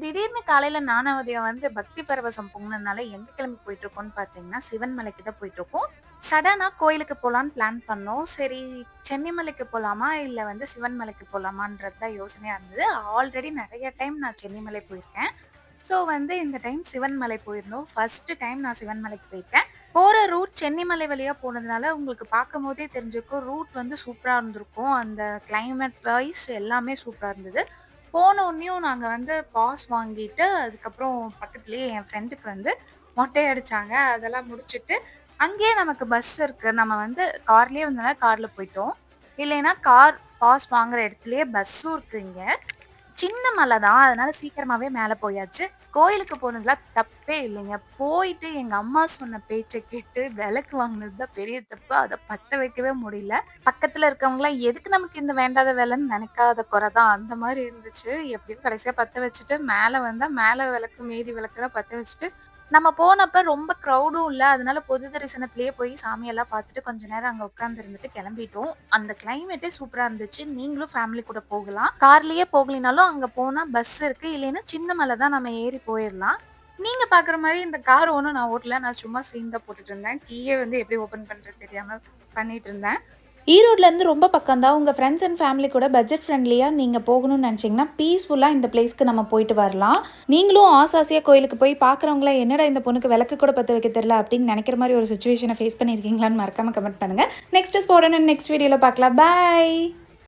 திடீர்னு காலையில நானும் உதயம் வந்து பக்தி பரவசம் பொங்குனதுனால எங்க கிளம்பி போயிட்டுருக்கோம்னு பார்த்தீங்கன்னா, சிவன் மலைக்கு தான் போயிட்டுருக்கோம். சடனா கோயிலுக்கு போலான்னு பிளான் பண்ணோம். சரி சென்னிமலைக்கு போலாமா? இல்ல வந்து சிவன் மலைக்கு போலாமான்றது தான் யோசனையா இருந்தது. ஆல்ரெடி நெறைய டைம் நான் சென்னிமலை போயிருக்கேன். ஸோ வந்து இந்த டைம் சிவன் மலை போயிருந்தோம். ஃபர்ஸ்ட்டு டைம் நான் சிவன் மலைக்கு போயிருக்கேன். போற ரூட் சென்னிமலை வழியா போனதுனால உங்களுக்கு பார்க்கும்போதே தெரிஞ்சிருக்கும். ரூட் வந்து சூப்பரா இருந்திருக்கும். அந்த கிளைமேட் வைஸ் எல்லாமே சூப்பரா இருந்தது. போனோனேயும் நாங்க வந்து பாஸ் வாங்கிட்டு, அதுக்கப்புறம் பக்கத்திலேயே என் ஃப்ரெண்டுக்கு வந்து மொட்டை அடிச்சாங்க. அதெல்லாம் முடிச்சுட்டு, அங்கேயே நமக்கு பஸ் இருக்கு. நம்ம வந்து கார்லயே வந்தனால கார்ல போயிட்டோம். இல்லைன்னா கார் பாஸ் வாங்குற இடத்துலயே பஸ்ஸும் இருக்கு இங்க. சின்ன மலை தான். அதனால சீக்கிரமாவே மேல போயாச்சு. கோயிலுக்கு போனதுல தப்பே இல்லைங்க. போயிட்டு எங்க அம்மா சொன்ன பேச்ச கேட்டு விளக்கு வாங்குனது தான் பெரிய தப்பு. அத பத்த வைக்கவே முடியல. பக்கத்துல இருக்கவங்கலாம் எதுக்கு நமக்கு இந்த வேண்டாத வேலைன்னு நெனைக்காத குறை தான். அந்த மாரி இருந்துச்சு. எப்படியோ கடைசியா பத்த வச்சுட்டு மேல வந்தா, மேல விளக்கு மீதி விளக்குலாம் பத்த வச்சுட்டு, நம்ம போனப்ப ரொம்ப க்ரவுடும் இல்ல. அதனால பொது தரிசனத்திலேயே போய் சாமியெல்லாம் பார்த்துட்டு கொஞ்ச நேரம் அங்க உட்கார்ந்து இருந்துட்டு கிளம்பிட்டோம். அந்த கிளைமேட்டே சூப்பரா இருந்துச்சு. நீங்களும் ஃபேமிலி கூட போகலாம். கார்லயே போகலினாலும் அங்க போனா பஸ் இருக்கு. இல்லைன்னா சின்ன மலை தான் நம்ம ஏறி போயிரலாம். நீங்க பார்க்குற மாரி இந்த கார் ஒண்ணும் நான் ஓட்டல. நான் சும்மா சீன் தான் போட்டுட்டு இருந்தேன். கீய வந்து எப்படி ஓப்பன் பண்றது தெரியாம பண்ணிட்டு இருந்தேன். ஈரோட்லேருந்து ரொம்ப பக்கம் தான். உங்க ஃப்ரெண்ட்ஸ் அண்ட் ஃபேமிலி கூட பட்ஜெட் ஃப்ரெண்ட்லியா நீங்க போகணும்னு நினைச்சீங்கன்னா, பீஸ்ஃபுல்லா இந்த பிளேஸ்க்கு நம்ம போயிட்டு வரலாம். நீங்களும் ஆசையா கோயிலுக்கு போய் பார்க்குறவங்கள என்னடா இந்த பொண்ணுக்கு விளக்கு கூட பத்த வைக்க தெரியல அப்படின்னு நினைக்கிற மாதிரி ஒரு சிச்சுவேஷனை ஃபேஸ் பண்ணியிருக்கீங்களான்னு மறக்காம கமெண்ட் பண்ணுங்க. நெக்ஸ்ட் ஸ்பாட் நெக்ஸ்ட் வீடியோல பார்க்கலாம். பாய்.